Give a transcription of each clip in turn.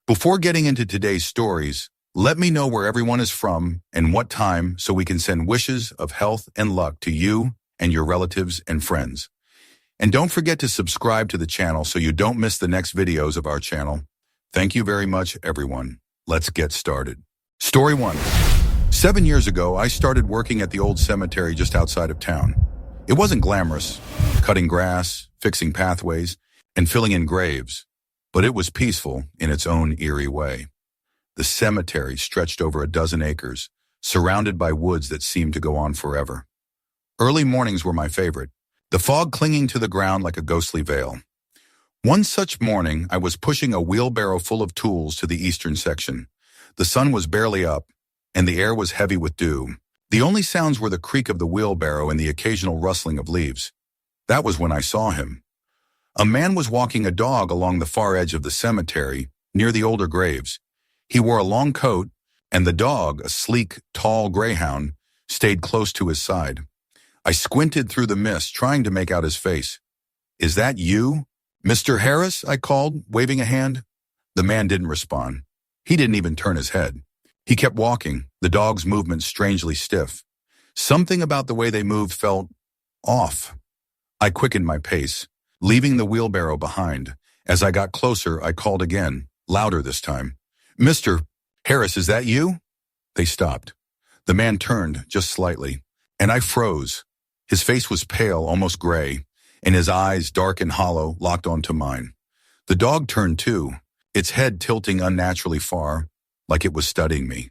Before getting into today's stories, let me know where everyone is from and what time so we can send wishes of health and luck to you and your relatives and friends. And don't forget to subscribe to the channel so you don't miss the next videos of our channel. Thank you very much, everyone. Let's get started. Story 1. 7 years ago, I started working at the old cemetery just outside of town. It wasn't glamorous, cutting grass, fixing pathways, and filling in graves, but it was peaceful in its own eerie way. The cemetery stretched over a dozen acres, surrounded by woods that seemed to go on forever. Early mornings were my favorite, the fog clinging to the ground like a ghostly veil. One such morning, I was pushing a wheelbarrow full of tools to the eastern section. The sun was barely up, and the air was heavy with dew. The only sounds were the creak of the wheelbarrow and the occasional rustling of leaves. That was when I saw him. A man was walking a dog along the far edge of the cemetery, near the older graves. He wore a long coat, and the dog, a sleek, tall greyhound, stayed close to his side. I squinted through the mist, trying to make out his face. "Is that you, Mr. Harris?" I called, waving a hand. The man didn't respond. He didn't even turn his head. He kept walking, the dog's movements strangely stiff. Something about the way they moved felt off. I quickened my pace, leaving the wheelbarrow behind. As I got closer, I called again, louder this time. "Mr. Harris, is that you?" They stopped. The man turned just slightly, and I froze. His face was pale, almost gray, and his eyes, dark and hollow, locked onto mine. The dog turned too, its head tilting unnaturally far, like it was studying me.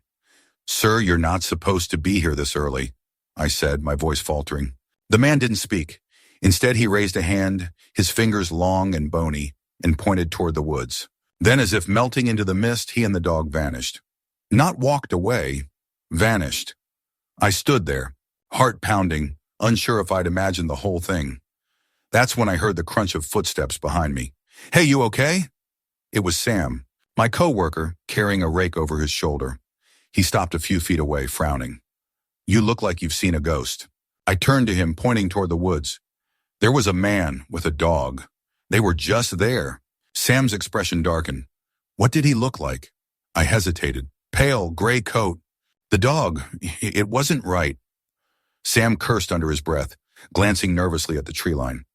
"Sir, you're not supposed to be here this early," I said, my voice faltering. The man didn't speak. Instead, he raised a hand, his fingers long and bony, and pointed toward the woods. Then, as if melting into the mist, he and the dog vanished. Not walked away, vanished. I stood there, heart pounding, unsure if I'd imagined the whole thing. That's when I heard the crunch of footsteps behind me. "Hey, you okay?" It was Sam, my coworker, carrying a rake over his shoulder. He stopped a few feet away, frowning. "You look like you've seen a ghost." I turned to him, pointing toward the woods. There was a man with a dog. They were just there. Sam's expression darkened. What did he look like? I hesitated. Pale, gray coat. The dog, it wasn't right. Sam cursed under his breath, glancing nervously at the tree line.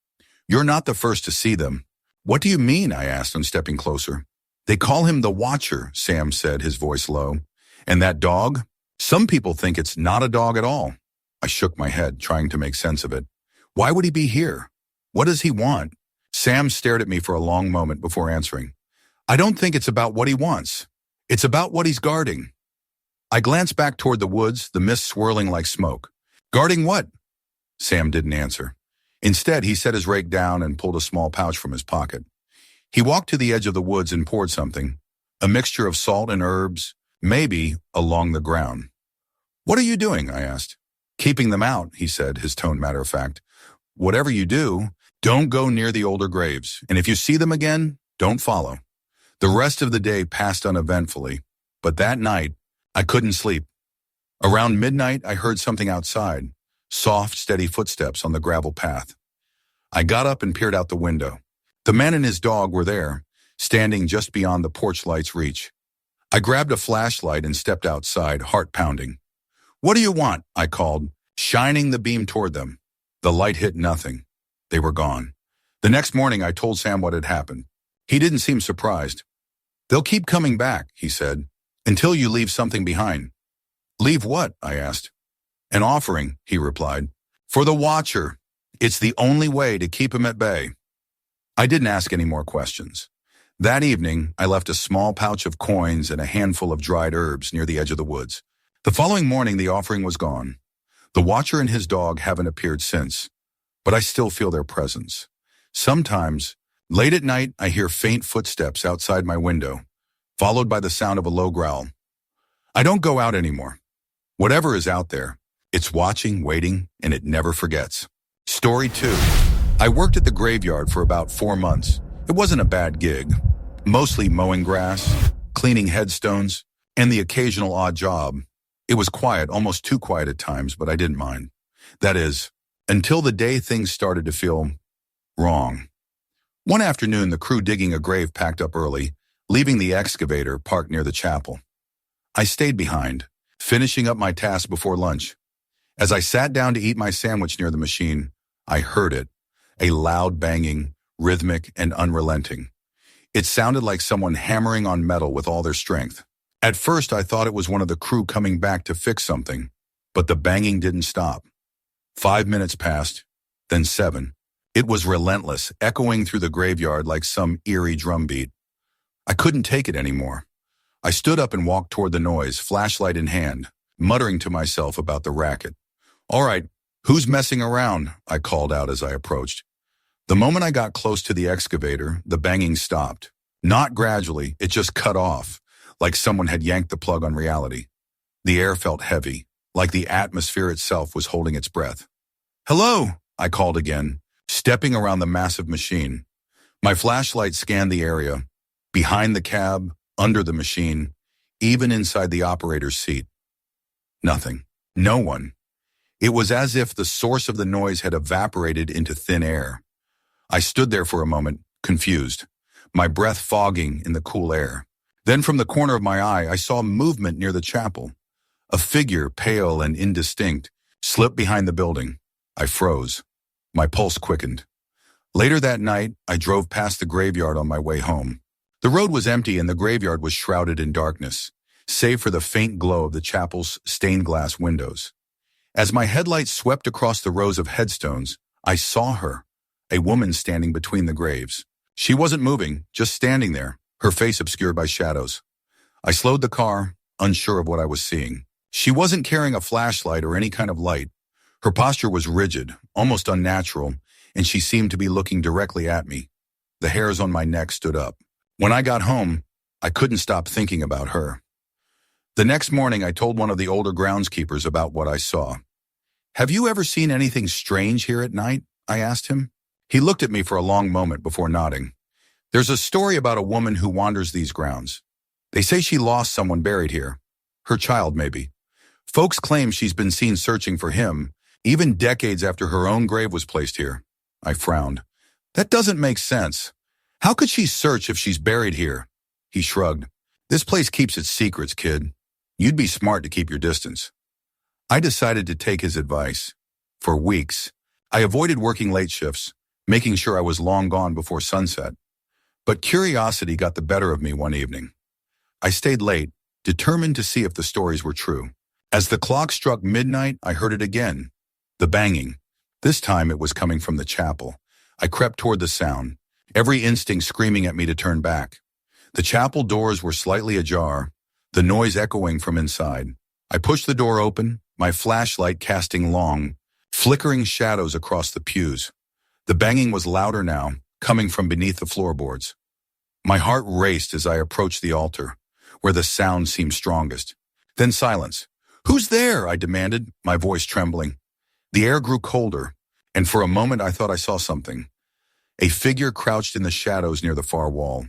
"You're not the first to see them." "What do you mean?" I asked on stepping closer. "They call him the Watcher," Sam said, his voice low. "And that dog? Some people think it's not a dog at all." I shook my head, trying to make sense of it. "Why would he be here? What does he want?" Sam stared at me for a long moment before answering. "I don't think it's about what he wants. It's about what he's guarding." I glanced back toward the woods, the mist swirling like smoke. "Guarding what?" Sam didn't answer. Instead, he set his rake down and pulled a small pouch from his pocket. He walked to the edge of the woods and poured something, a mixture of salt and herbs, maybe along the ground. "What are you doing?" I asked. "Keeping them out," he said, his tone matter-of-fact. "Whatever you do, don't go near the older graves, and if you see them again, don't follow." The rest of the day passed uneventfully, but that night, I couldn't sleep. Around midnight, I heard something outside, soft, steady footsteps on the gravel path. I got up and peered out the window. The man and his dog were there, standing just beyond the porch light's reach. I grabbed a flashlight and stepped outside, heart pounding. "What do you want?" I called, shining the beam toward them. The light hit nothing. They were gone. The next morning, I told Sam what had happened. He didn't seem surprised. "They'll keep coming back," he said, "until you leave something behind." "Leave what?" I asked. "An offering," he replied. "For the Watcher. It's the only way to keep him at bay." I didn't ask any more questions. That evening, I left a small pouch of coins and a handful of dried herbs near the edge of the woods. The following morning, the offering was gone. The Watcher and his dog haven't appeared since, but I still feel their presence. Sometimes, late at night, I hear faint footsteps outside my window, followed by the sound of a low growl. I don't go out anymore. Whatever is out there, it's watching, waiting, and it never forgets. Story 2. I worked at the graveyard for about 4 months. It wasn't a bad gig. Mostly mowing grass, cleaning headstones, and the occasional odd job. It was quiet, almost too quiet at times, but I didn't mind. That is, until the day things started to feel wrong. One afternoon, the crew digging a grave packed up early, leaving the excavator parked near the chapel. I stayed behind, finishing up my task before lunch. As I sat down to eat my sandwich near the machine, I heard it, a loud banging, rhythmic and unrelenting. It sounded like someone hammering on metal with all their strength. At first, I thought it was one of the crew coming back to fix something, but the banging didn't stop. 5 minutes passed, then 7. It was relentless, echoing through the graveyard like some eerie drumbeat. I couldn't take it anymore. I stood up and walked toward the noise, flashlight in hand, muttering to myself about the racket. "All right, who's messing around?" I called out as I approached. The moment I got close to the excavator, the banging stopped. Not gradually, it just cut off, like someone had yanked the plug on reality. The air felt heavy, like the atmosphere itself was holding its breath. "Hello," I called again, stepping around the massive machine. My flashlight scanned the area, behind the cab, under the machine, even inside the operator's seat. Nothing. No one. It was as if the source of the noise had evaporated into thin air. I stood there for a moment, confused, my breath fogging in the cool air. Then from the corner of my eye, I saw movement near the chapel. A figure, pale and indistinct, slipped behind the building. I froze. My pulse quickened. Later that night, I drove past the graveyard on my way home. The road was empty and the graveyard was shrouded in darkness, save for the faint glow of the chapel's stained glass windows. As my headlights swept across the rows of headstones, I saw her, a woman standing between the graves. She wasn't moving, just standing there, her face obscured by shadows. I slowed the car, unsure of what I was seeing. She wasn't carrying a flashlight or any kind of light. Her posture was rigid, almost unnatural, and she seemed to be looking directly at me. The hairs on my neck stood up. When I got home, I couldn't stop thinking about her. The next morning, I told one of the older groundskeepers about what I saw. "Have you ever seen anything strange here at night?" I asked him. He looked at me for a long moment before nodding. "There's a story about a woman who wanders these grounds. They say she lost someone buried here. Her child, maybe. Folks claim she's been seen searching for him, even decades after her own grave was placed here." I frowned. "That doesn't make sense. How could she search if she's buried here?" He shrugged. "This place keeps its secrets, kid. You'd be smart to keep your distance." I decided to take his advice. For weeks, I avoided working late shifts, making sure I was long gone before sunset. But curiosity got the better of me one evening. I stayed late, determined to see if the stories were true. As the clock struck midnight, I heard it again. The banging. This time it was coming from the chapel. I crept toward the sound, every instinct screaming at me to turn back. The chapel doors were slightly ajar, the noise echoing from inside. I pushed the door open, my flashlight casting long, flickering shadows across the pews. The banging was louder now, coming from beneath the floorboards. My heart raced as I approached the altar, where the sound seemed strongest. Then silence. "Who's there?" I demanded, my voice trembling. The air grew colder, and for a moment I thought I saw something. A figure crouched in the shadows near the far wall.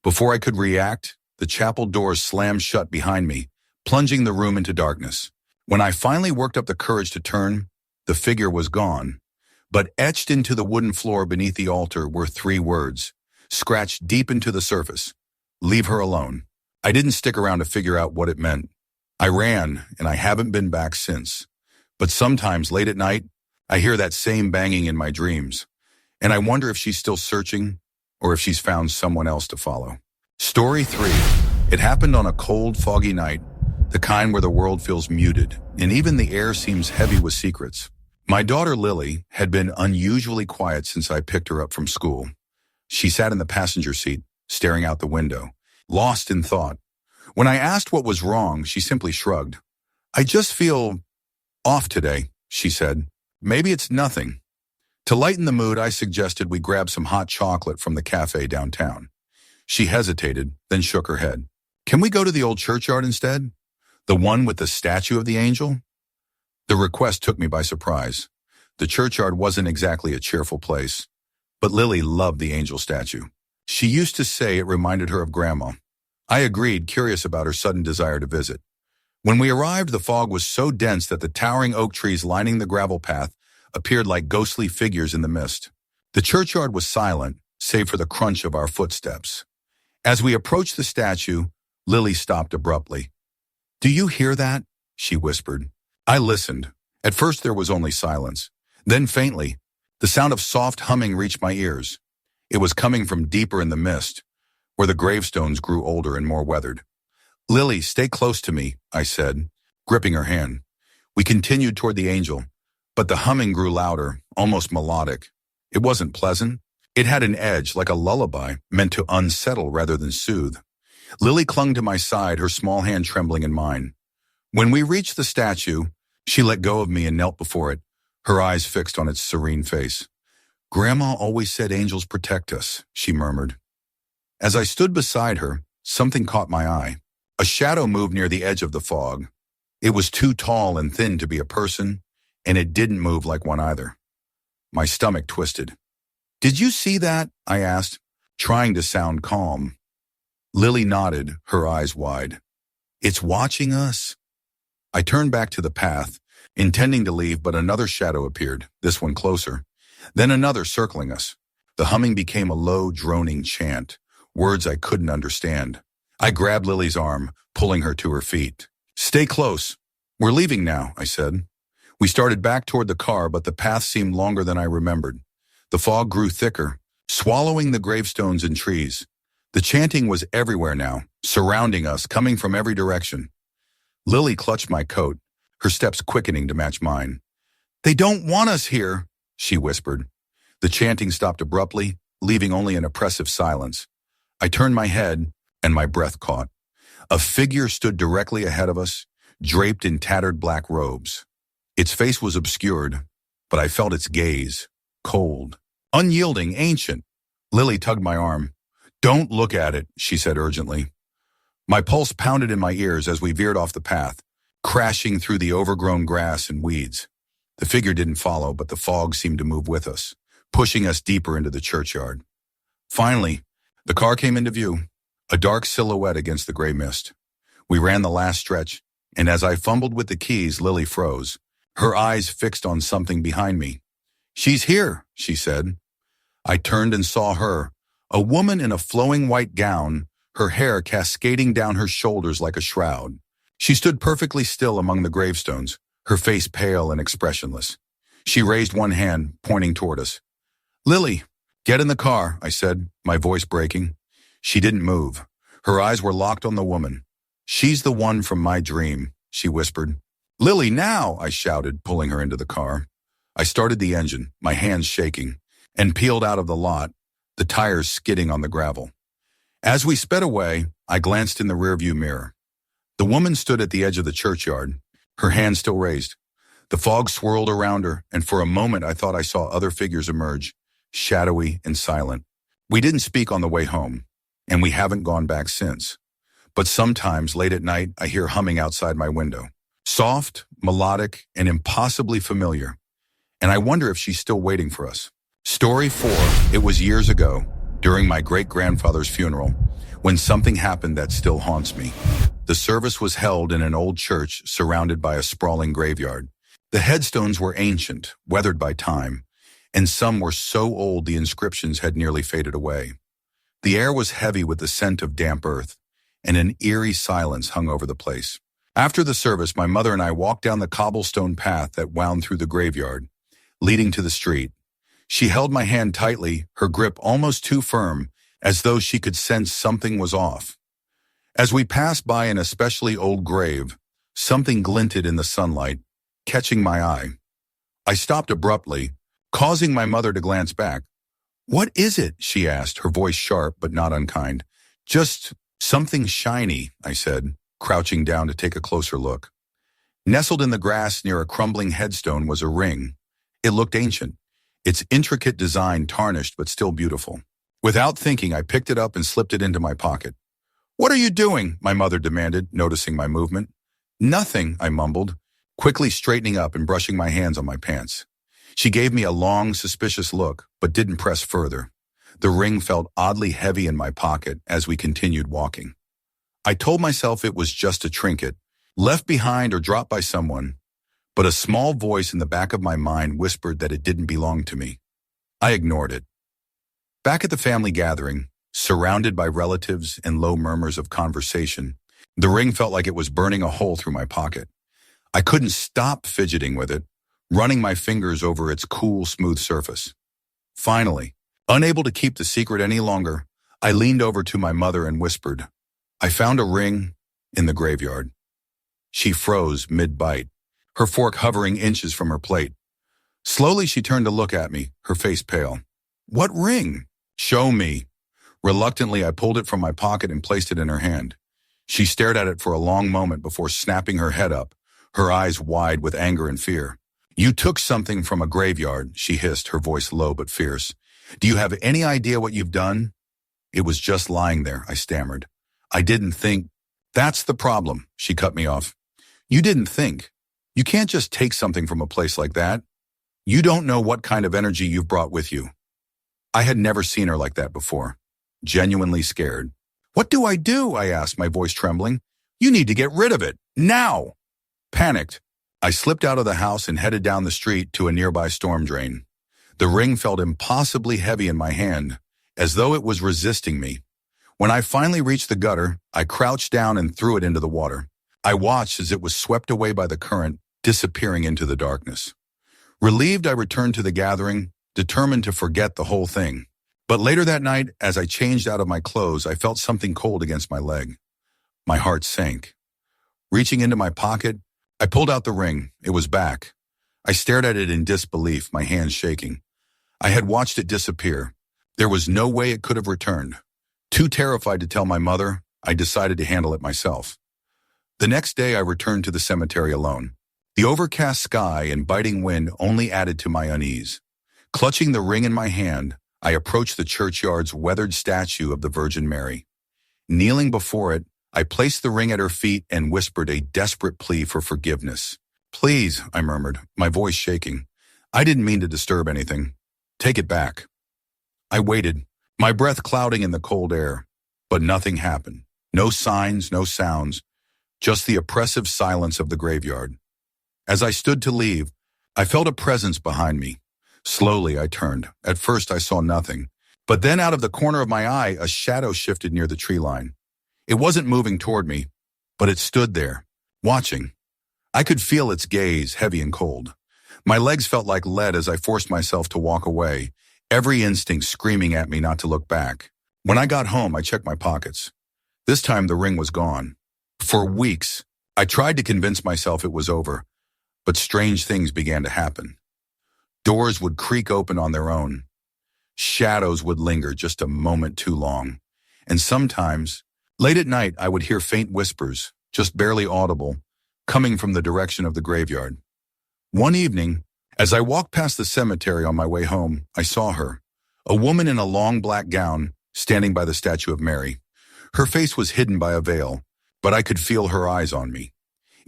Before I could react, the chapel doors slammed shut behind me, plunging the room into darkness. When I finally worked up the courage to turn, the figure was gone. But etched into the wooden floor beneath the altar were 3 words, scratched deep into the surface. "Leave her alone." I didn't stick around to figure out what it meant. I ran, and I haven't been back since. But sometimes, late at night, I hear that same banging in my dreams, and I wonder if she's still searching, or if she's found someone else to follow. Story 3. It happened on a cold, foggy night, the kind where the world feels muted, and even the air seems heavy with secrets. My daughter Lily had been unusually quiet since I picked her up from school. She sat in the passenger seat, staring out the window, lost in thought. When I asked what was wrong, she simply shrugged. "I just feel off today," she said. "Maybe it's nothing." To lighten the mood, I suggested we grab some hot chocolate from the cafe downtown. She hesitated, then shook her head. "Can we go to the old churchyard instead? The one with the statue of the angel?" The request took me by surprise. The churchyard wasn't exactly a cheerful place, but Lily loved the angel statue. She used to say it reminded her of Grandma. I agreed, curious about her sudden desire to visit. When we arrived, the fog was so dense that the towering oak trees lining the gravel path appeared like ghostly figures in the mist. The churchyard was silent, save for the crunch of our footsteps. As we approached the statue, Lily stopped abruptly. "Do you hear that?" she whispered. I listened. At first there was only silence. Then faintly, the sound of soft humming reached my ears. It was coming from deeper in the mist, where the gravestones grew older and more weathered. "Lily, stay close to me," I said, gripping her hand. We continued toward the angel, but the humming grew louder, almost melodic. It wasn't pleasant. It had an edge, like a lullaby, meant to unsettle rather than soothe. Lily clung to my side, her small hand trembling in mine. When we reached the statue, she let go of me and knelt before it, her eyes fixed on its serene face. "Grandma always said angels protect us," she murmured. As I stood beside her, something caught my eye. A shadow moved near the edge of the fog. It was too tall and thin to be a person, and it didn't move like one either. My stomach twisted. "Did you see that?" I asked, trying to sound calm. Lily nodded, her eyes wide. "It's watching us." I turned back to the path, intending to leave, but another shadow appeared, this one closer. Then another circling us. The humming became a low, droning chant, words I couldn't understand. I grabbed Lily's arm, pulling her to her feet. "Stay close. We're leaving now," I said. We started back toward the car, but the path seemed longer than I remembered. The fog grew thicker, swallowing the gravestones and trees. The chanting was everywhere now, surrounding us, coming from every direction. Lily clutched my coat, her steps quickening to match mine. "They don't want us here," she whispered. The chanting stopped abruptly, leaving only an oppressive silence. I turned my head, and my breath caught. A figure stood directly ahead of us, draped in tattered black robes. Its face was obscured, but I felt its gaze, cold, unyielding, ancient. Lily tugged my arm. "Don't look at it," she said urgently. My pulse pounded in my ears as we veered off the path, crashing through the overgrown grass and weeds. The figure didn't follow, but the fog seemed to move with us, pushing us deeper into the churchyard. Finally, the car came into view, a dark silhouette against the gray mist. We ran the last stretch, and as I fumbled with the keys, Lily froze, her eyes fixed on something behind me. "She's here," she said. I turned and saw her, a woman in a flowing white gown, her hair cascading down her shoulders like a shroud. She stood perfectly still among the gravestones, her face pale and expressionless. She raised one hand, pointing toward us. "Lily, get in the car," I said, my voice breaking. She didn't move. Her eyes were locked on the woman. "She's the one from my dream," she whispered. "Lily, now!" I shouted, pulling her into the car. I started the engine, my hands shaking, and peeled out of the lot, the tires skidding on the gravel. As we sped away, I glanced in the rearview mirror. The woman stood at the edge of the churchyard, her hand still raised. The fog swirled around her, and for a moment I thought I saw other figures emerge, shadowy and silent. We didn't speak on the way home, and we haven't gone back since. But sometimes, late at night, I hear humming outside my window. Soft, melodic, and impossibly familiar. And I wonder if she's still waiting for us. Story 4. It was years ago, during my great-grandfather's funeral, when something happened that still haunts me. The service was held in an old church surrounded by a sprawling graveyard. The headstones were ancient, weathered by time, and some were so old the inscriptions had nearly faded away. The air was heavy with the scent of damp earth, and an eerie silence hung over the place. After the service, my mother and I walked down the cobblestone path that wound through the graveyard, leading to the street. She held my hand tightly, her grip almost too firm, as though she could sense something was off. As we passed by an especially old grave, something glinted in the sunlight, catching my eye. I stopped abruptly, causing my mother to glance back. "What is it?" she asked, her voice sharp but not unkind. "Just something shiny," I said, crouching down to take a closer look. Nestled in the grass near a crumbling headstone was a ring. It looked ancient, its intricate design tarnished but still beautiful. Without thinking, I picked it up and slipped it into my pocket. "What are you doing?" my mother demanded, noticing my movement. "Nothing," I mumbled, quickly straightening up and brushing my hands on my pants. She gave me a long, suspicious look, but didn't press further. The ring felt oddly heavy in my pocket as we continued walking. I told myself it was just a trinket, left behind or dropped by someone, but a small voice in the back of my mind whispered that it didn't belong to me. I ignored it. Back at the family gathering, surrounded by relatives and low murmurs of conversation. The ring felt like it was burning a hole through my pocket. I couldn't stop fidgeting with it, running my fingers over its cool, smooth surface. Finally, unable to keep the secret any longer, I leaned over to my mother and whispered, "I found a ring in the graveyard." She froze mid-bite, her fork hovering inches from her plate. Slowly, she turned to look at me, her face pale. "What ring?" "Show me." Reluctantly, I pulled it from my pocket and placed it in her hand. She stared at it for a long moment before snapping her head up, her eyes wide with anger and fear. "You took something from a graveyard," she hissed, her voice low but fierce. "Do you have any idea what you've done?" "It was just lying there," I stammered. "I didn't think." "That's the problem," she cut me off. "You didn't think. You can't just take something from a place like that. You don't know what kind of energy you've brought with you." I had never seen her like that before, genuinely scared. "What do?" I asked, my voice trembling. "You need to get rid of it, now." Panicked, I slipped out of the house and headed down the street to a nearby storm drain. The ring felt impossibly heavy in my hand, as though it was resisting me. When I finally reached the gutter, I crouched down and threw it into the water. I watched as it was swept away by the current, disappearing into the darkness. Relieved, I returned to the gathering, determined to forget the whole thing. But later that night, as I changed out of my clothes, I felt something cold against my leg. My heart sank. Reaching into my pocket, I pulled out the ring. It was back. I stared at it in disbelief, my hands shaking. I had watched it disappear. There was no way it could have returned. Too terrified to tell my mother, I decided to handle it myself. The next day, I returned to the cemetery alone. The overcast sky and biting wind only added to my unease. Clutching the ring in my hand, I approached the churchyard's weathered statue of the Virgin Mary. Kneeling before it, I placed the ring at her feet and whispered a desperate plea for forgiveness. "Please," I murmured, my voice shaking. "I didn't mean to disturb anything. Take it back." I waited, my breath clouding in the cold air. But nothing happened. No signs, no sounds, just the oppressive silence of the graveyard. As I stood to leave, I felt a presence behind me. Slowly, I turned. At first, I saw nothing. But then out of the corner of my eye, a shadow shifted near the tree line. It wasn't moving toward me, but it stood there, watching. I could feel its gaze, heavy and cold. My legs felt like lead as I forced myself to walk away, every instinct screaming at me not to look back. When I got home, I checked my pockets. This time, the ring was gone. For weeks, I tried to convince myself it was over, but strange things began to happen. Doors would creak open on their own. Shadows would linger just a moment too long. And sometimes, late at night, I would hear faint whispers, just barely audible, coming from the direction of the graveyard. One evening, as I walked past the cemetery on my way home, I saw her, a woman in a long black gown, standing by the statue of Mary. Her face was hidden by a veil, but I could feel her eyes on me.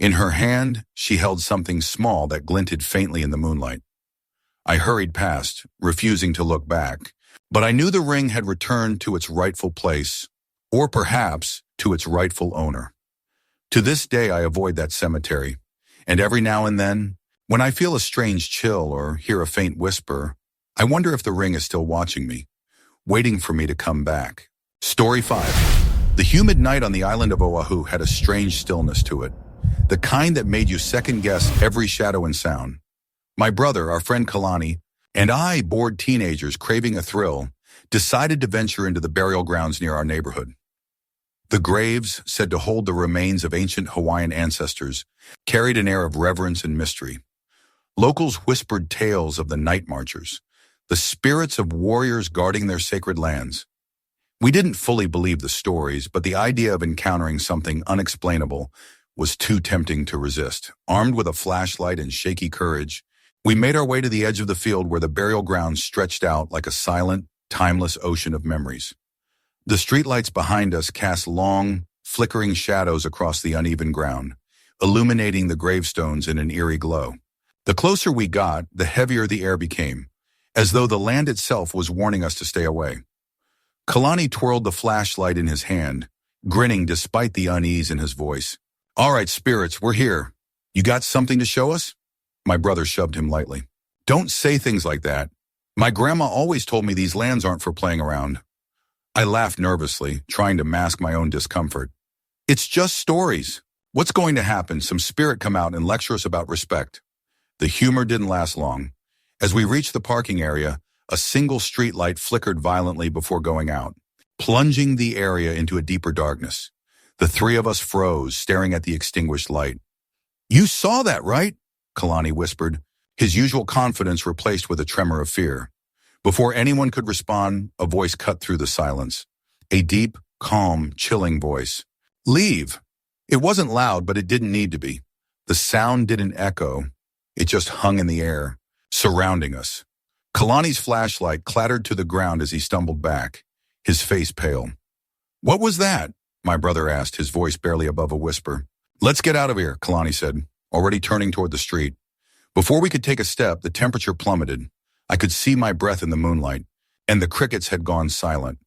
In her hand, she held something small that glinted faintly in the moonlight. I hurried past, refusing to look back, but I knew the ring had returned to its rightful place, or perhaps to its rightful owner. To this day, I avoid that cemetery, and every now and then, when I feel a strange chill or hear a faint whisper, I wonder if the ring is still watching me, waiting for me to come back. Story 5. The humid night on the island of Oahu had a strange stillness to it, the kind that made you second-guess every shadow and sound. My brother, our friend Colonial, and I, bored teenagers craving a thrill, decided to venture into the burial grounds near our neighborhood. The graves, said to hold the remains of ancient Hawaiian ancestors, carried an air of reverence and mystery. Locals whispered tales of the night marchers, the spirits of warriors guarding their sacred lands. We didn't fully believe the stories, but the idea of encountering something unexplainable was too tempting to resist. Armed with a flashlight and shaky courage, we made our way to the edge of the field where the burial ground stretched out like a silent, timeless ocean of memories. The streetlights behind us cast long, flickering shadows across the uneven ground, illuminating the gravestones in an eerie glow. The closer we got, the heavier the air became, as though the land itself was warning us to stay away. Kalani twirled the flashlight in his hand, grinning despite the unease in his voice. "All right, spirits, we're here. You got something to show us?" My brother shoved him lightly. "Don't say things like that. My grandma always told me these lands aren't for playing around." I laughed nervously, trying to mask my own discomfort. It's just stories. What's going to happen? Some spirit come out and lecture us about respect. The humor didn't last long. As we reached the parking area, a single street light flickered violently before going out, plunging the area into a deeper darkness. The three of us froze, staring at the extinguished light. "You saw that, right?" Kalani whispered, his usual confidence replaced with a tremor of fear. Before anyone could respond, a voice cut through the silence. A deep, calm, chilling voice. "Leave." It wasn't loud, but it didn't need to be. The sound didn't echo. It just hung in the air, surrounding us. Kalani's flashlight clattered to the ground as he stumbled back, his face pale. "What was that?" my brother asked, his voice barely above a whisper. "Let's get out of here," Kalani said, already turning toward the street. Before we could take a step, the temperature plummeted. I could see my breath in the moonlight, and the crickets had gone silent.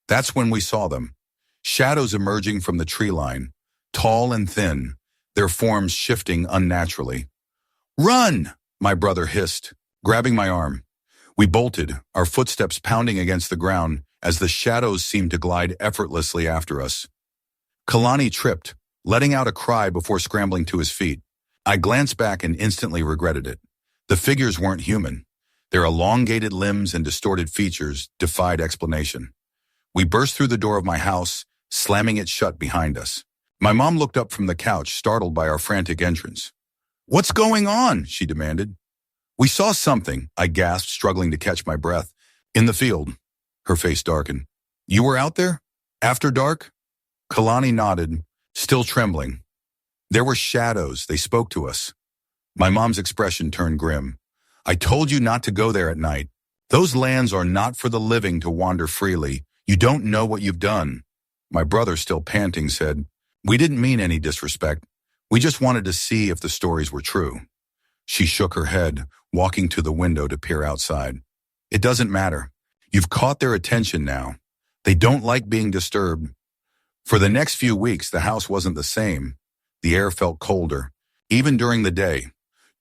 That's when we saw them. Shadows emerging from the tree line, tall and thin, their forms shifting unnaturally. "Run!" my brother hissed, grabbing my arm. We bolted, our footsteps pounding against the ground as the shadows seemed to glide effortlessly after us. Kalani tripped, letting out a cry before scrambling to his feet. I glanced back and instantly regretted it. The figures weren't human. Their elongated limbs and distorted features defied explanation. We burst through the door of my house, slamming it shut behind us. My mom looked up from the couch, startled by our frantic entrance. "What's going on?" she demanded. "We saw something," I gasped, struggling to catch my breath. "In the field." Her face darkened. "You were out there? After dark?" Kalani nodded, still trembling. "There were shadows. They spoke to us." My mom's expression turned grim. "I told you not to go there at night. Those lands are not for the living to wander freely. You don't know what you've done." My brother, still panting, said, "We didn't mean any disrespect. We just wanted to see if the stories were true." She shook her head, walking to the window to peer outside. "It doesn't matter. You've caught their attention now. They don't like being disturbed." For the next few weeks, the house wasn't the same. The air felt colder, even during the day.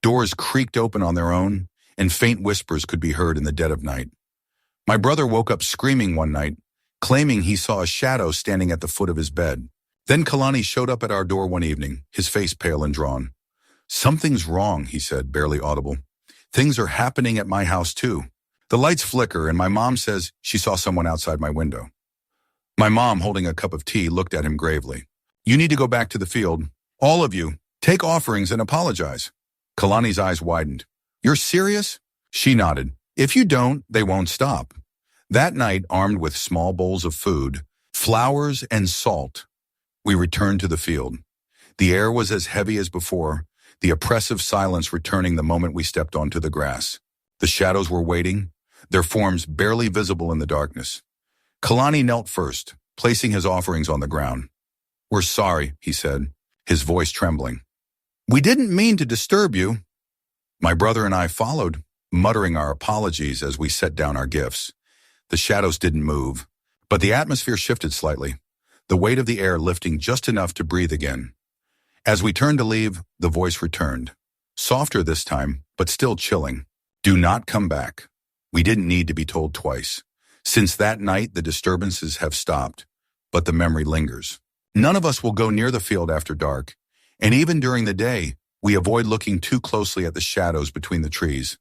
Doors creaked open on their own, and faint whispers could be heard in the dead of night. My brother woke up screaming one night, claiming he saw a shadow standing at the foot of his bed. Then Kalani showed up at our door one evening, his face pale and drawn. "Something's wrong," he said, barely audible. "Things are happening at my house too. The lights flicker, and my mom says she saw someone outside my window." My mom, holding a cup of tea, looked at him gravely. "You need to go back to the field. All of you. Take offerings and apologize." Kalani's eyes widened. "You're serious?" She nodded. "If you don't, they won't stop." That night, armed with small bowls of food, flowers, and salt, we returned to the field. The air was as heavy as before, the oppressive silence returning the moment we stepped onto the grass. The shadows were waiting, their forms barely visible in the darkness. Kalani knelt first, placing his offerings on the ground. "We're sorry," he said, his voice trembling. "We didn't mean to disturb you." My brother and I followed, muttering our apologies as we set down our gifts. The shadows didn't move, but the atmosphere shifted slightly, the weight of the air lifting just enough to breathe again. As we turned to leave, the voice returned, softer this time, but still chilling. "Do not come back." We didn't need to be told twice. Since that night, the disturbances have stopped, but the memory lingers. None of us will go near the field after dark, and even during the day, we avoid looking too closely at the shadows between the trees.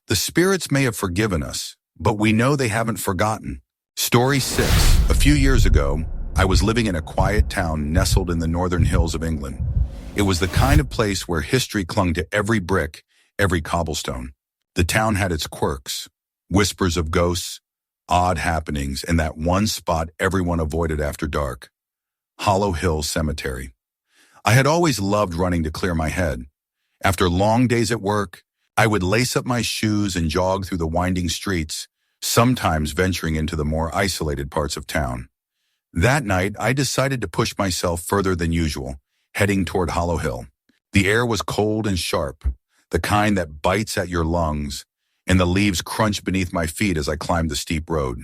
The spirits may have forgiven us, but we know they haven't forgotten. Story 6. A few years ago, I was living in a quiet town nestled in the northern hills of England. It was the kind of place where history clung to every brick, every cobblestone. The town had its quirks, whispers of ghosts, odd happenings, and that one spot everyone avoided after dark. Hollow Hill Cemetery. I had always loved running to clear my head. After long days at work, I would lace up my shoes and jog through the winding streets, sometimes venturing into the more isolated parts of town. That night, I decided to push myself further than usual, heading toward Hollow Hill. The air was cold and sharp, the kind that bites at your lungs, and the leaves crunched beneath my feet as I climbed the steep road.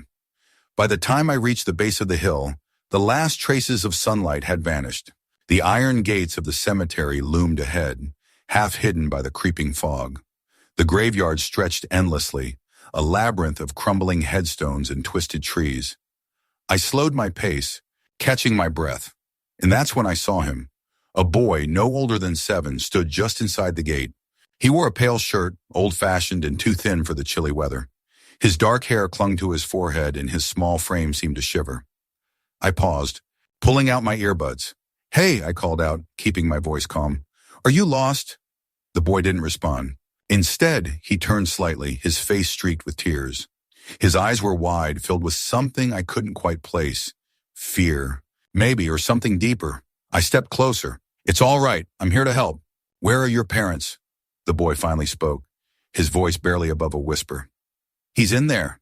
By the time I reached the base of the hill, the last traces of sunlight had vanished. The iron gates of the cemetery loomed ahead, half hidden by the creeping fog. The graveyard stretched endlessly, a labyrinth of crumbling headstones and twisted trees. I slowed my pace, catching my breath. And that's when I saw him. A boy no older than 7 stood just inside the gate. He wore a pale shirt, old-fashioned and too thin for the chilly weather. His dark hair clung to his forehead and his small frame seemed to shiver. I paused, pulling out my earbuds. "Hey," I called out, keeping my voice calm. "Are you lost?" The boy didn't respond. Instead, he turned slightly, his face streaked with tears. His eyes were wide, filled with something I couldn't quite place. Fear, maybe, or something deeper. I stepped closer. "It's all right. I'm here to help. Where are your parents?" The boy finally spoke, his voice barely above a whisper. "He's in there."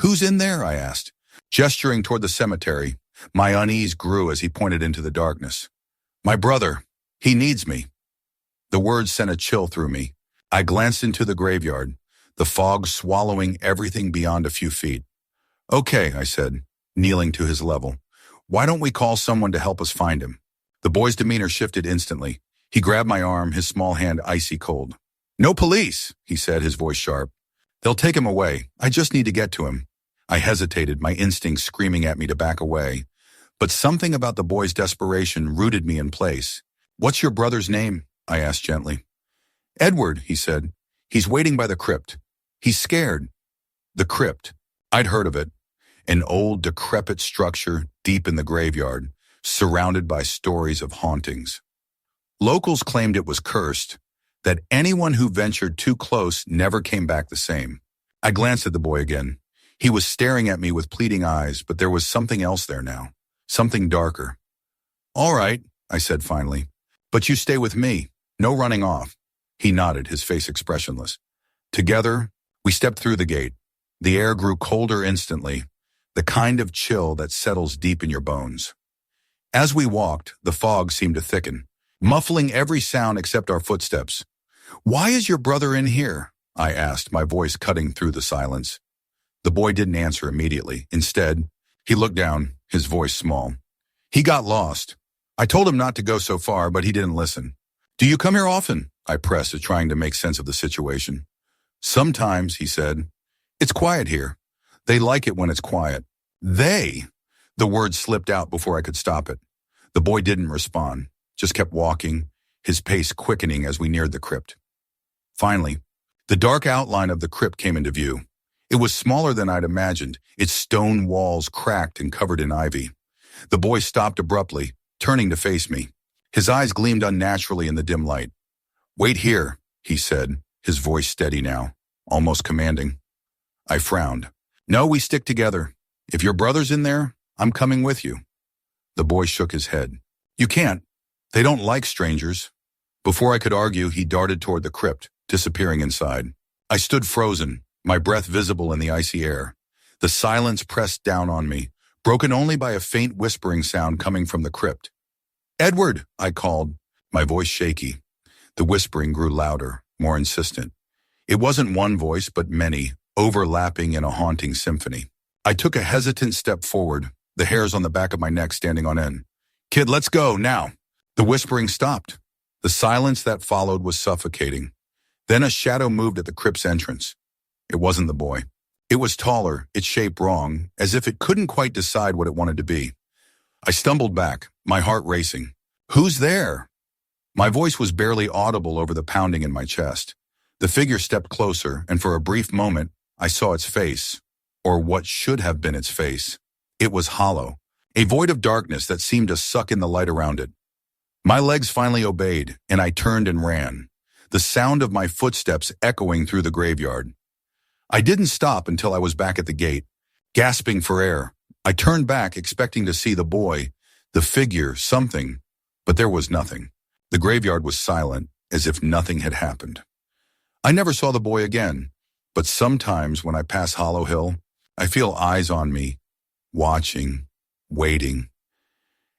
"Who's in there?" I asked, gesturing toward the cemetery. My unease grew as he pointed into the darkness. "My brother. He needs me." The words sent a chill through me. I glanced into the graveyard, the fog swallowing everything beyond a few feet. "Okay," I said, kneeling to his level. "Why don't we call someone to help us find him?" The boy's demeanor shifted instantly. He grabbed my arm, his small hand icy cold. "No police," he said, his voice sharp. "They'll take him away. I just need to get to him." I hesitated, my instincts screaming at me to back away. But something about the boy's desperation rooted me in place. "What's your brother's name?" I asked gently. "Edward," he said. "He's waiting by the crypt. He's scared." The crypt. I'd heard of it. An old, decrepit structure deep in the graveyard, surrounded by stories of hauntings. Locals claimed it was cursed, that anyone who ventured too close never came back the same. I glanced at the boy again. He was staring at me with pleading eyes, but there was something else there now, something darker. "All right," I said finally, "but you stay with me. No running off." He nodded, his face expressionless. Together, we stepped through the gate. The air grew colder instantly, the kind of chill that settles deep in your bones. As we walked, the fog seemed to thicken, muffling every sound except our footsteps. "Why is your brother in here?" I asked, my voice cutting through the silence. The boy didn't answer immediately. Instead, he looked down, his voice small. "He got lost. I told him not to go so far, but he didn't listen." "Do you come here often?" I pressed, trying to make sense of the situation. "Sometimes," he said. "It's quiet here. They like it when it's quiet." "They?" The word slipped out before I could stop it. The boy didn't respond, just kept walking, his pace quickening as we neared the crypt. Finally, the dark outline of the crypt came into view. It was smaller than I'd imagined, its stone walls cracked and covered in ivy. The boy stopped abruptly, turning to face me. His eyes gleamed unnaturally in the dim light. "Wait here," he said, his voice steady now, almost commanding. I frowned. "No, we stick together. If your brother's in there, I'm coming with you." The boy shook his head. "You can't. They don't like strangers." Before I could argue, he darted toward the crypt, disappearing inside. I stood frozen, my breath visible in the icy air. The silence pressed down on me, broken only by a faint whispering sound coming from the crypt. "Edward," I called, my voice shaky. The whispering grew louder, more insistent. It wasn't one voice, but many, overlapping in a haunting symphony. I took a hesitant step forward, the hairs on the back of my neck standing on end. "Kid, let's go, now." The whispering stopped. The silence that followed was suffocating. Then a shadow moved at the crypt's entrance. It wasn't the boy. It was taller, its shape wrong, as if it couldn't quite decide what it wanted to be. I stumbled back, my heart racing. "Who's there?" My voice was barely audible over the pounding in my chest. The figure stepped closer, and for a brief moment, I saw its face, or what should have been its face. It was hollow, a void of darkness that seemed to suck in the light around it. My legs finally obeyed, and I turned and ran, the sound of my footsteps echoing through the graveyard. I didn't stop until I was back at the gate, gasping for air. I turned back, expecting to see the boy, the figure, something, but there was nothing. The graveyard was silent, as if nothing had happened. I never saw the boy again, but sometimes when I pass Hollow Hill, I feel eyes on me, watching, waiting.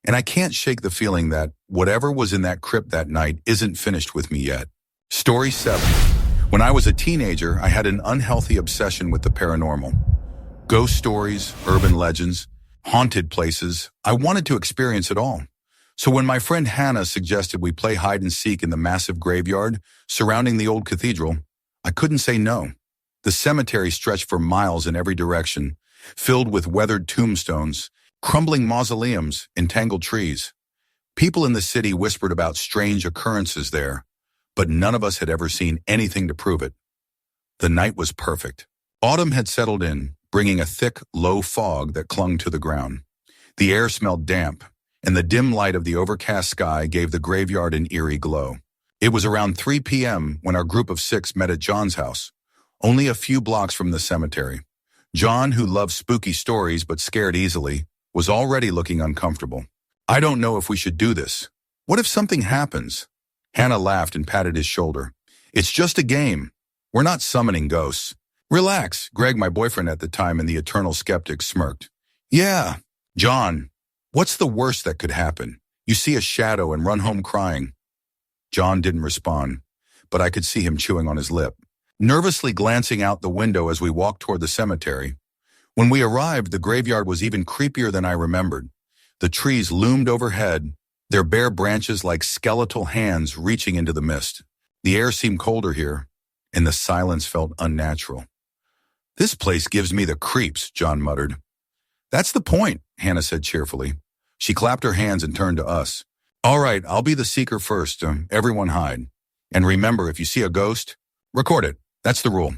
And I can't shake the feeling that whatever was in that crypt that night isn't finished with me yet. Story 7. When I was a teenager, I had an unhealthy obsession with the paranormal. Ghost stories, urban legends, haunted places. I wanted to experience it all. So when my friend Hannah suggested we play hide and seek in the massive graveyard surrounding the old cathedral, I couldn't say no. The cemetery stretched for miles in every direction, filled with weathered tombstones, Crumbling mausoleums, entangled trees. People in the city whispered about strange occurrences there, but none of us had ever seen anything to prove it. The night was perfect. Autumn had settled in, bringing a thick, low fog that clung to the ground. The air smelled damp, and the dim light of the overcast sky gave the graveyard an eerie glow. It was around 3 p.m. when our group of 6 met at John's house, only a few blocks from the cemetery. John, who loved spooky stories but scared easily, was already looking uncomfortable. "I don't know if we should do this. What if something happens?" Hannah laughed and patted his shoulder. "It's just a game. We're not summoning ghosts." "Relax," Greg, my boyfriend at the time and the eternal skeptic, smirked. "Yeah." "John, what's the worst that could happen? You see a shadow and run home crying." John didn't respond, but I could see him chewing on his lip, nervously glancing out the window as we walked toward the cemetery. When we arrived, the graveyard was even creepier than I remembered. The trees loomed overhead, their bare branches like skeletal hands reaching into the mist. The air seemed colder here, and the silence felt unnatural. "This place gives me the creeps," John muttered. "That's the point," Hannah said cheerfully. She clapped her hands and turned to us. "All right, I'll be the seeker first. Everyone hide. And remember, if you see a ghost, record it. That's the rule."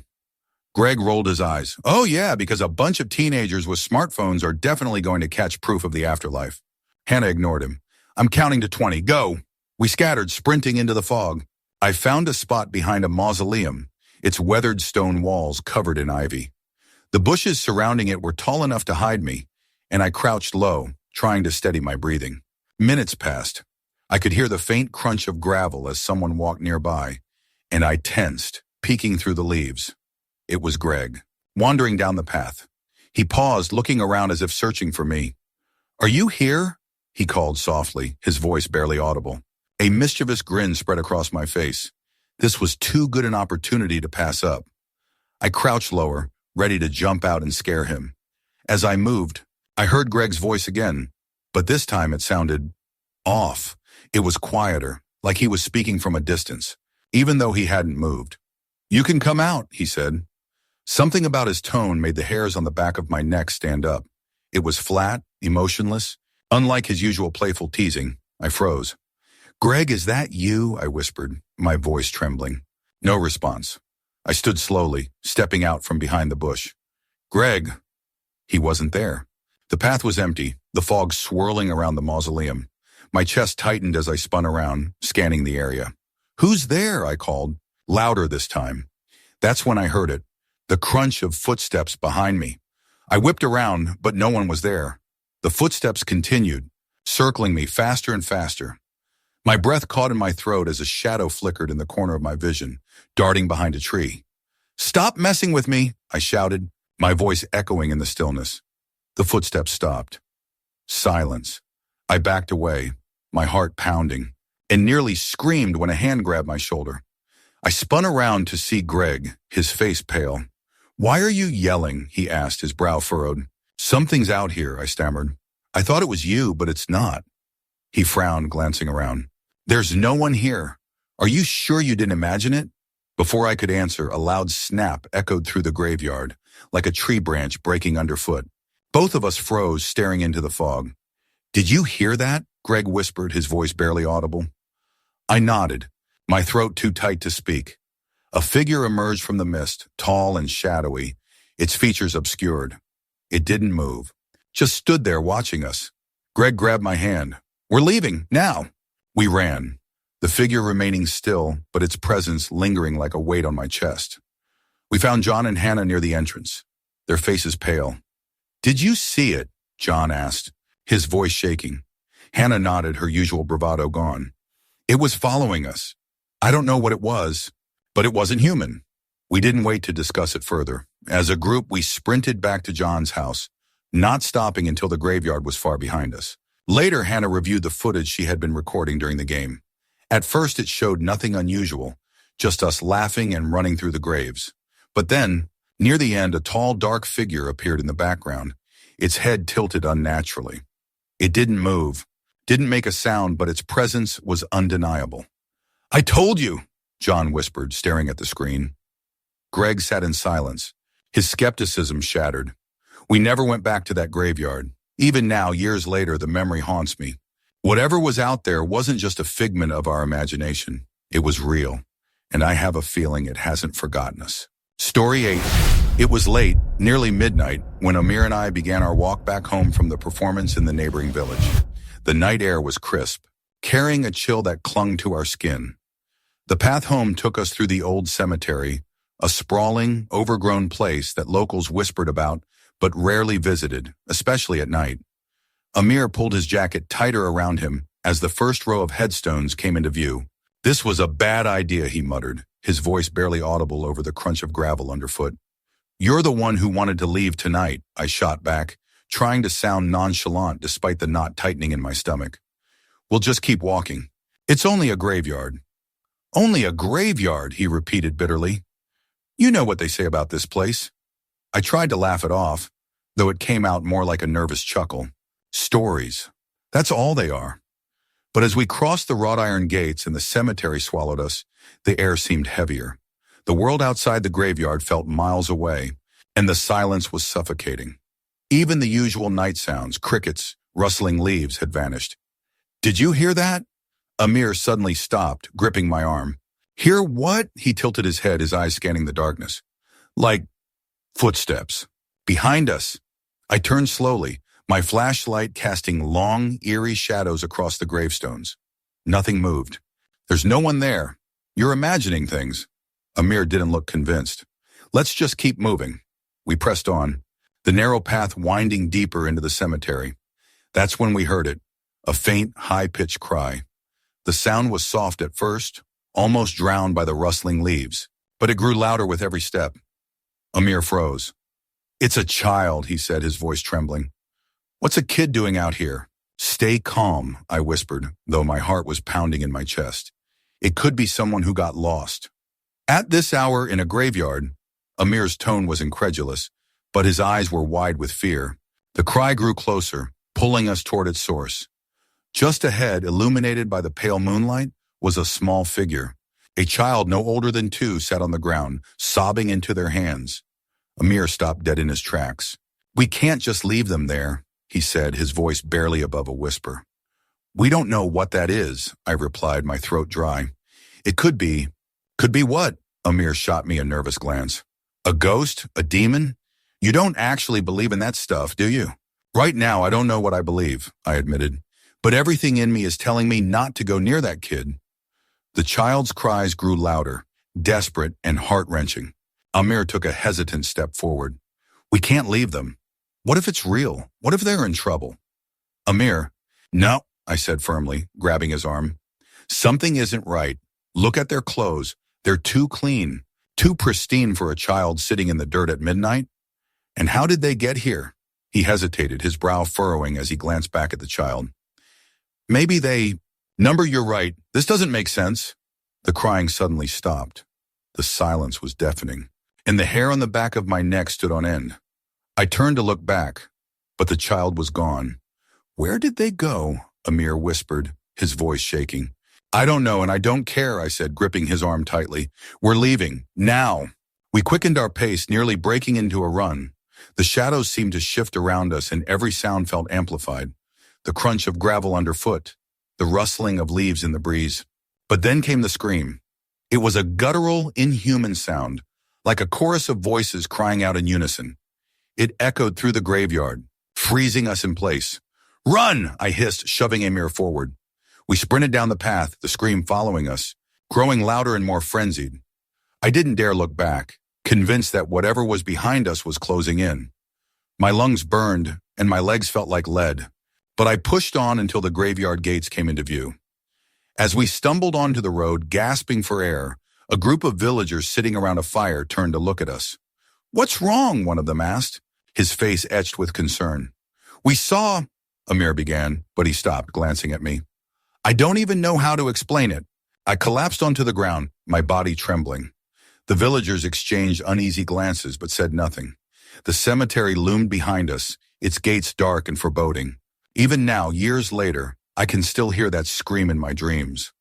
Greg rolled his eyes. "Oh yeah, because a bunch of teenagers with smartphones are definitely going to catch proof of the afterlife." Hannah ignored him. "I'm counting to 20. Go." We scattered, sprinting into the fog. I found a spot behind a mausoleum, its weathered stone walls covered in ivy. The bushes surrounding it were tall enough to hide me, and I crouched low, trying to steady my breathing. Minutes passed. I could hear the faint crunch of gravel as someone walked nearby, and I tensed, peeking through the leaves. It was Greg, wandering down the path. He paused, looking around as if searching for me. "Are you here?" he called softly, his voice barely audible. A mischievous grin spread across my face. This was too good an opportunity to pass up. I crouched lower, ready to jump out and scare him. As I moved, I heard Greg's voice again, but this time it sounded off. It was quieter, like he was speaking from a distance, even though he hadn't moved. "You can come out," he said. Something about his tone made the hairs on the back of my neck stand up. It was flat, emotionless. Unlike his usual playful teasing, I froze. "Greg, is that you?" I whispered, my voice trembling. No response. I stood slowly, stepping out from behind the bush. "Greg." He wasn't there. The path was empty, the fog swirling around the mausoleum. My chest tightened as I spun around, scanning the area. "Who's there?" I called, louder this time. That's when I heard it, the crunch of footsteps behind me. I whipped around, but no one was there. The footsteps continued, circling me faster and faster. My breath caught in my throat as a shadow flickered in the corner of my vision, darting behind a tree. "Stop messing with me," I shouted, my voice echoing in the stillness. The footsteps stopped. Silence. I backed away, my heart pounding, and nearly screamed when a hand grabbed my shoulder. I spun around to see Greg, his face pale. "Why are you yelling?" he asked, his brow furrowed. "Something's out here," I stammered. "I thought it was you, but it's not." He frowned, glancing around. "There's no one here. Are you sure you didn't imagine it?" Before I could answer, a loud snap echoed through the graveyard, like a tree branch breaking underfoot. Both of us froze, staring into the fog. "Did you hear that?" Greg whispered, his voice barely audible. I nodded, my throat too tight to speak. A figure emerged from the mist, tall and shadowy, its features obscured. It didn't move, just stood there watching us. Greg grabbed my hand. "We're leaving, now." We ran, the figure remaining still, but its presence lingering like a weight on my chest. We found John and Hannah near the entrance, their faces pale. "Did you see it?" John asked, his voice shaking. Hannah nodded, her usual bravado gone. "It was following us. I don't know what it was, but it wasn't human." We didn't wait to discuss it further. As a group, we sprinted back to John's house, not stopping until the graveyard was far behind us. Later, Hannah reviewed the footage she had been recording during the game. At first, it showed nothing unusual, just us laughing and running through the graves. But then, near the end, a tall, dark figure appeared in the background, its head tilted unnaturally. It didn't move, didn't make a sound, but its presence was undeniable. "I told you," John whispered, staring at the screen. Greg sat in silence, his skepticism shattered. We never went back to that graveyard, Even now, years later, the memory haunts me. Whatever was out there wasn't just a figment of our imagination. It was real, and I have a feeling it hasn't forgotten us. Story 8. It was late, nearly midnight, when Amir and I began our walk back home from the performance in the neighboring village. The night air was crisp, carrying a chill that clung to our skin. The path home took us through the old cemetery, a sprawling, overgrown place that locals whispered about but rarely visited, especially at night. Amir pulled his jacket tighter around him as the first row of headstones came into view. "This was a bad idea," he muttered, his voice barely audible over the crunch of gravel underfoot. "You're the one who wanted to leave tonight," I shot back, trying to sound nonchalant despite the knot tightening in my stomach. "We'll just keep walking. It's only a graveyard." "Only a graveyard," he repeated bitterly. "You know what they say about this place." I tried to laugh it off, though it came out more like a nervous chuckle. Stories. That's all they are. But as we crossed the wrought iron gates and the cemetery swallowed us, the air seemed heavier. The world outside the graveyard felt miles away, and the silence was suffocating. Even the usual night sounds, crickets, rustling leaves, had vanished. "Did you hear that?" Amir suddenly stopped, gripping my arm. "Hear what?" He tilted his head, his eyes scanning the darkness. "Like footsteps. Behind us." I turned slowly, my flashlight casting long, eerie shadows across the gravestones. Nothing moved. "There's no one there. You're imagining things." Amir didn't look convinced. "Let's just keep moving." We pressed on, the narrow path winding deeper into the cemetery. That's when we heard it, a faint, high-pitched cry. The sound was soft at first, almost drowned by the rustling leaves, but it grew louder with every step. Amir froze. "It's a child," he said, his voice trembling. "What's a kid doing out here?" "Stay calm," I whispered, though my heart was pounding in my chest. "It could be someone who got lost." "At this hour in a graveyard?" Amir's tone was incredulous, but his eyes were wide with fear. The cry grew closer, pulling us toward its source. Just ahead, illuminated by the pale moonlight, was a small figure. A child no older than 2 sat on the ground, sobbing into their hands. Amir stopped dead in his tracks. "We can't just leave them there," he said, his voice barely above a whisper. "We don't know what that is," I replied, my throat dry. "It could be." "Could be what?" Amir shot me a nervous glance. "A ghost? A demon? You don't actually believe in that stuff, do you?" "Right now, I don't know what I believe," I admitted. "But everything in me is telling me not to go near that kid." The child's cries grew louder, desperate and heart-wrenching. Amir took a hesitant step forward. "We can't leave them. What if it's real? What if they're in trouble?" "Amir." "No," I said firmly, grabbing his arm. "Something isn't right. Look at their clothes. They're too clean, too pristine for a child sitting in the dirt at midnight. And how did they get here?" He hesitated, his brow furrowing as he glanced back at the child. "Maybe they... Number, you're right. This doesn't make sense." The crying suddenly stopped. The silence was deafening, and the hair on the back of my neck stood on end. I turned to look back, but the child was gone. "Where did they go?" Amir whispered, his voice shaking. "I don't know, and I don't care," I said, gripping his arm tightly. "We're leaving, now." We quickened our pace, nearly breaking into a run. The shadows seemed to shift around us, and every sound felt amplified. The crunch of gravel underfoot, the rustling of leaves in the breeze. But then came the scream. It was a guttural, inhuman sound, like a chorus of voices crying out in unison. It echoed through the graveyard, freezing us in place. "Run!" I hissed, shoving Amir forward. We sprinted down the path, the scream following us, growing louder and more frenzied. I didn't dare look back, convinced that whatever was behind us was closing in. My lungs burned, and my legs felt like lead, but I pushed on until the graveyard gates came into view. As we stumbled onto the road, gasping for air, a group of villagers sitting around a fire turned to look at us. "What's wrong?" one of them asked, his face etched with concern. "We saw..." Amir began, but he stopped, glancing at me. "I don't even know how to explain it." I collapsed onto the ground, my body trembling. The villagers exchanged uneasy glances but said nothing. The cemetery loomed behind us, its gates dark and foreboding. Even now, years later, I can still hear that scream in my dreams.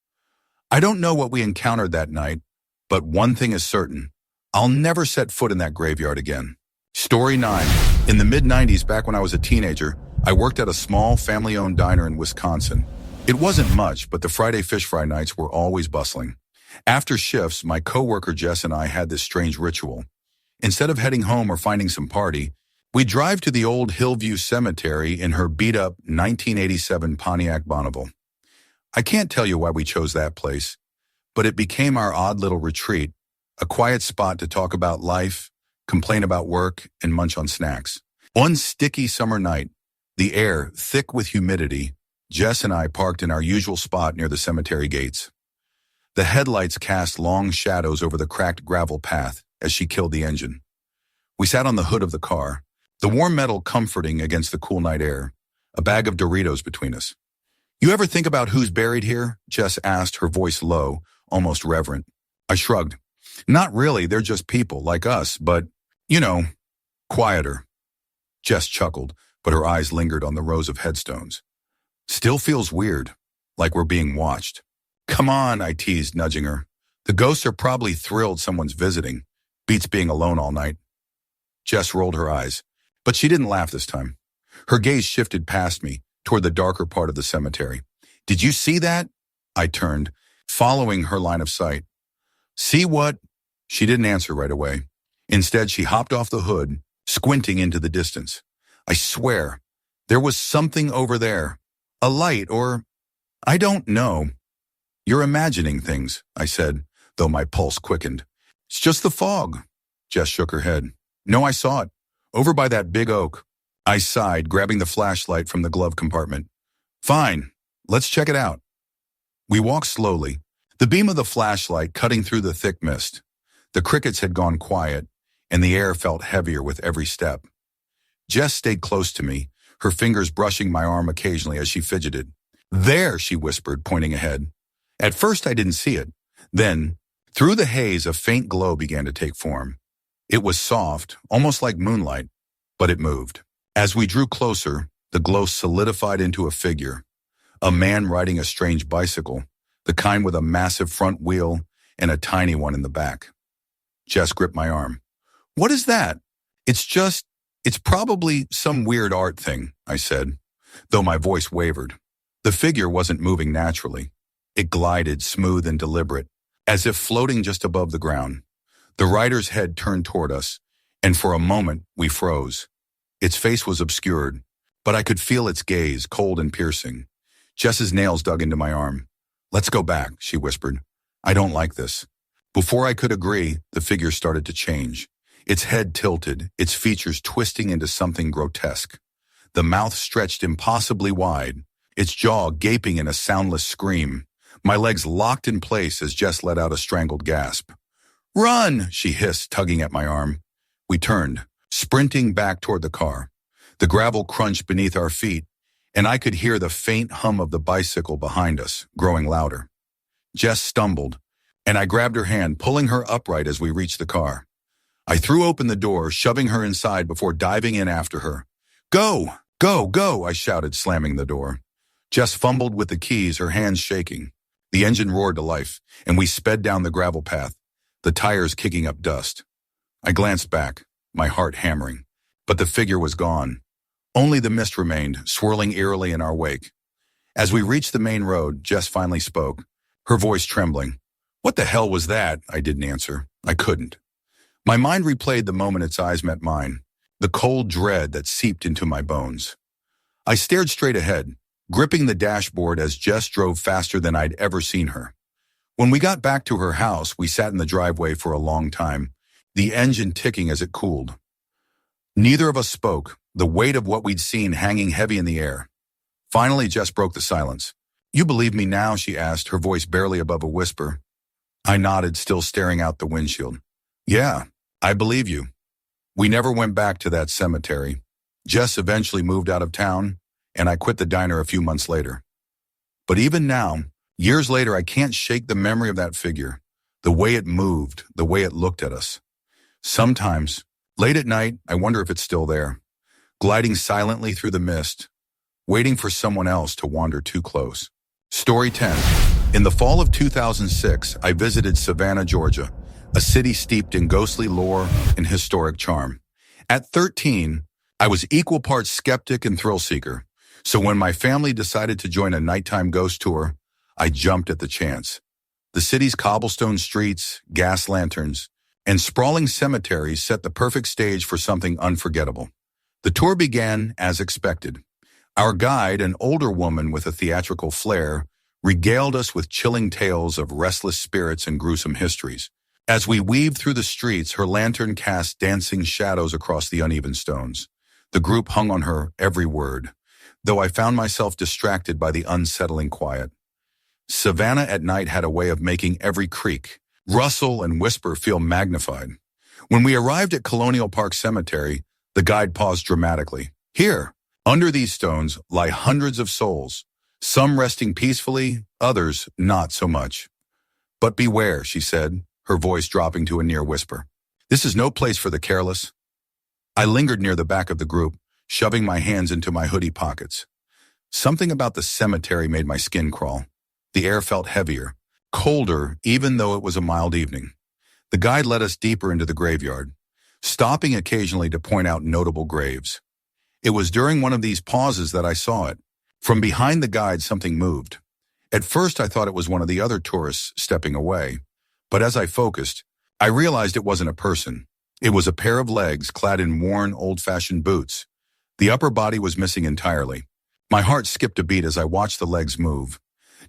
I don't know what we encountered that night, but one thing is certain. I'll never set foot in that graveyard again. Story 9. In the mid-90s, back when I was a teenager, I worked at a small family-owned diner in Wisconsin. It wasn't much, but the Friday fish fry nights were always bustling. After shifts, my coworker Jess and I had this strange ritual. Instead of heading home or finding some party, we'd drive to the old Hillview cemetery in her beat-up 1987 Pontiac Bonneville. I can't tell you why we chose that place, but it became our odd little retreat, a quiet spot to talk about life, complain about work, and munch on snacks. One sticky summer night, the air thick with humidity, Jess and I parked in our usual spot near the cemetery gates. The headlights cast long shadows over the cracked gravel path as she killed the engine. We sat on the hood of the car, the warm metal comforting against the cool night air, a bag of Doritos between us. "You ever think about who's buried here?" Jess asked, her voice low, almost reverent. I shrugged. "Not really, they're just people like us, but, you know, quieter." Jess chuckled, but her eyes lingered on the rows of headstones. "Still feels weird, like we're being watched." "Come on," I teased, nudging her. "The ghosts are probably thrilled someone's visiting. Beats being alone all night." Jess rolled her eyes, but she didn't laugh this time. Her gaze shifted past me, toward the darker part of the cemetery. "Did you see that?" I turned, following her line of sight. "See what?" She didn't answer right away. Instead, she hopped off the hood, squinting into the distance. "I swear, there was something over there. A light or... I don't know." "You're imagining things," I said, though my pulse quickened. "It's just the fog." Jess shook her head. "No, I saw it. Over by that big oak." I sighed, grabbing the flashlight from the glove compartment. "Fine, let's check it out." We walked slowly, the beam of the flashlight cutting through the thick mist. The crickets had gone quiet, and the air felt heavier with every step. Jess stayed close to me, her fingers brushing my arm occasionally as she fidgeted. "There," she whispered, pointing ahead. At first I didn't see it. Then, through the haze, a faint glow began to take form. It was soft, almost like moonlight, but it moved. As we drew closer, the glow solidified into a figure. A man riding a strange bicycle, the kind with a massive front wheel and a tiny one in the back. Jess gripped my arm. "What is that?" It's probably some weird art thing," I said, though my voice wavered. The figure wasn't moving naturally. It glided, smooth and deliberate, as if floating just above the ground. The rider's head turned toward us, and for a moment we froze. Its face was obscured, but I could feel its gaze, cold and piercing. Jess's nails dug into my arm. "Let's go back," she whispered. "I don't like this." Before I could agree, the figure started to change. Its head tilted, its features twisting into something grotesque. The mouth stretched impossibly wide, its jaw gaping in a soundless scream. My legs locked in place as Jess let out a strangled gasp. "Run!" she hissed, tugging at my arm. We turned, sprinting back toward the car. The gravel crunched beneath our feet, and I could hear the faint hum of the bicycle behind us, growing louder. Jess stumbled, and I grabbed her hand, pulling her upright as we reached the car. I threw open the door, shoving her inside before diving in after her. "Go! Go! Go!" I shouted, slamming the door. Jess fumbled with the keys, her hands shaking. The engine roared to life, and we sped down the gravel path, the tires kicking up dust. I glanced back, my heart hammering, but the figure was gone. Only the mist remained, swirling eerily in our wake. As we reached the main road, Jess finally spoke, her voice trembling. "What the hell was that?" I didn't answer. I couldn't. My mind replayed the moment its eyes met mine, the cold dread that seeped into my bones. I stared straight ahead, gripping the dashboard as Jess drove faster than I'd ever seen her. When we got back to her house, we sat in the driveway for a long time, the engine ticking as it cooled. Neither of us spoke, the weight of what we'd seen hanging heavy in the air. Finally, Jess broke the silence. "You believe me now?" she asked, her voice barely above a whisper. I nodded, still staring out the windshield. "Yeah, I believe you." We never went back to that cemetery. Jess eventually moved out of town, and I quit the diner a few months later. But even now, years later, I can't shake the memory of that figure, the way it moved, the way it looked at us. Sometimes, late at night, I wonder if it's still there, gliding silently through the mist, waiting for someone else to wander too close. Story 10. In the fall of 2006, I visited Savannah, Georgia, a city steeped in ghostly lore and historic charm. At 13, I was equal parts skeptic and thrill seeker, so when my family decided to join a nighttime ghost tour, I jumped at the chance. The city's cobblestone streets, gas lanterns, and sprawling cemeteries set the perfect stage for something unforgettable. The tour began as expected. Our guide, an older woman with a theatrical flair, regaled us with chilling tales of restless spirits and gruesome histories. As we weaved through the streets, her lantern cast dancing shadows across the uneven stones. The group hung on her every word, though I found myself distracted by the unsettling quiet. Savannah at night had a way of making every creak, rustle, and whisper feel magnified. When we arrived at Colonial Park Cemetery, the guide paused dramatically. Here, under these stones, lie hundreds of souls, some resting peacefully, others not so much. But beware, she said, her voice dropping to a near whisper. This is no place for the careless. I lingered near the back of the group, shoving my hands into my hoodie pockets. Something about the cemetery made my skin crawl. The air felt heavier, colder, even though it was a mild evening. The guide led us deeper into the graveyard, stopping occasionally to point out notable graves. It was during one of these pauses that I saw it. From behind the guide, something moved. At first, I thought it was one of the other tourists stepping away, but as I focused, I realized it wasn't a person. It was a pair of legs clad in worn, old-fashioned boots. The upper body was missing entirely. My heart skipped a beat as I watched the legs move,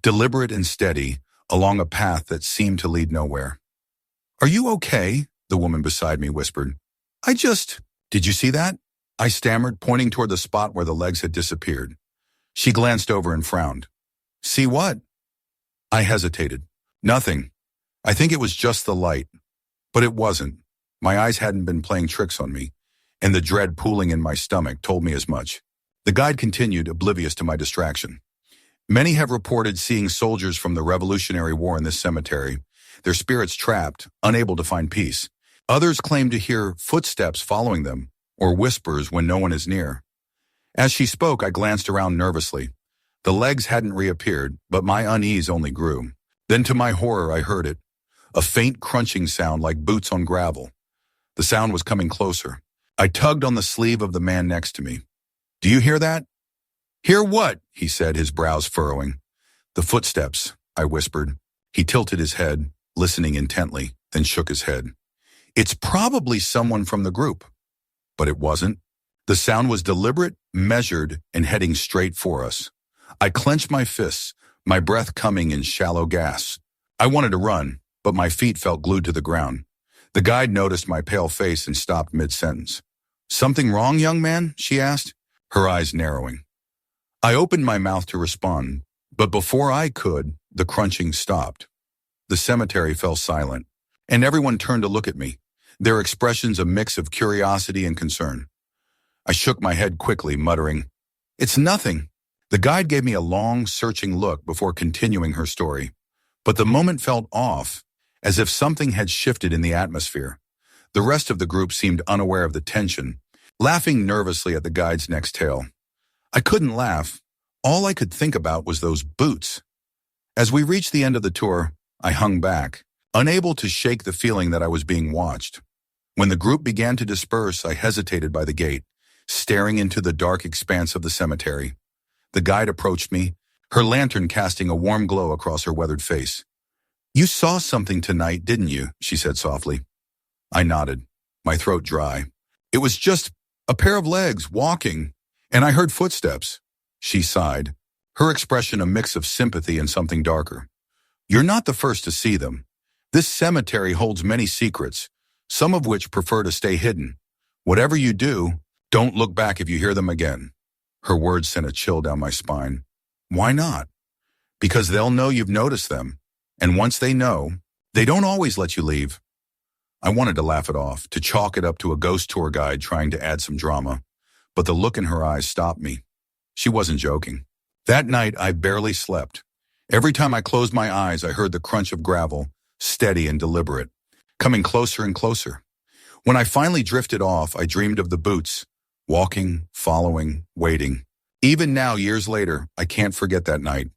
deliberate and steady, along a path that seemed to lead nowhere. "Are you okay?" the woman beside me whispered. Did you see that?" I stammered, pointing toward the spot where the legs had disappeared. She glanced over and frowned. "See what?" I hesitated. "Nothing. I think it was just the light." But it wasn't. My eyes hadn't been playing tricks on me, and the dread pooling in my stomach told me as much. The guide continued, oblivious to my distraction. "Many have reported seeing soldiers from the Revolutionary War in this cemetery, their spirits trapped, unable to find peace. Others claim to hear footsteps following them, or whispers when no one is near." As she spoke, I glanced around nervously. The legs hadn't reappeared, but my unease only grew. Then to my horror, I heard it. A faint crunching sound like boots on gravel. The sound was coming closer. I tugged on the sleeve of the man next to me. "Do you hear that?" "Hear what?" he said, his brows furrowing. "The footsteps," I whispered. He tilted his head, listening intently, then shook his head. "It's probably someone from the group." But it wasn't. The sound was deliberate, measured, and heading straight for us. I clenched my fists, my breath coming in shallow gasps. I wanted to run, but my feet felt glued to the ground. The guide noticed my pale face and stopped mid-sentence. "Something wrong, young man?" she asked, her eyes narrowing. I opened my mouth to respond, but before I could, the crunching stopped. The cemetery fell silent, and everyone turned to look at me, their expressions a mix of curiosity and concern. I shook my head quickly, muttering, "It's nothing." The guide gave me a long, searching look before continuing her story, but the moment felt off, as if something had shifted in the atmosphere. The rest of the group seemed unaware of the tension, laughing nervously at the guide's next tale. I couldn't laugh. All I could think about was those boots. As we reached the end of the tour, I hung back, unable to shake the feeling that I was being watched. When the group began to disperse, I hesitated by the gate, staring into the dark expanse of the cemetery. The guide approached me, her lantern casting a warm glow across her weathered face. "You saw something tonight, didn't you?" she said softly. I nodded, my throat dry. "It was just a pair of legs walking, and I heard footsteps." She sighed, her expression a mix of sympathy and something darker. "You're not the first to see them. This cemetery holds many secrets, some of which prefer to stay hidden. Whatever you do, don't look back if you hear them again." Her words sent a chill down my spine. "Why not?" "Because they'll know you've noticed them. And once they know, they don't always let you leave." I wanted to laugh it off, to chalk it up to a ghost tour guide trying to add some drama, but the look in her eyes stopped me. She wasn't joking. That night, I barely slept. Every time I closed my eyes, I heard the crunch of gravel, steady and deliberate, coming closer and closer. When I finally drifted off, I dreamed of the boots, walking, following, waiting. Even now, years later, I can't forget that night.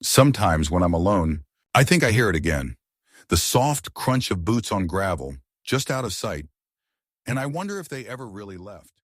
Sometimes when I'm alone, I think I hear it again. The soft crunch of boots on gravel, just out of sight. And I wonder if they ever really left.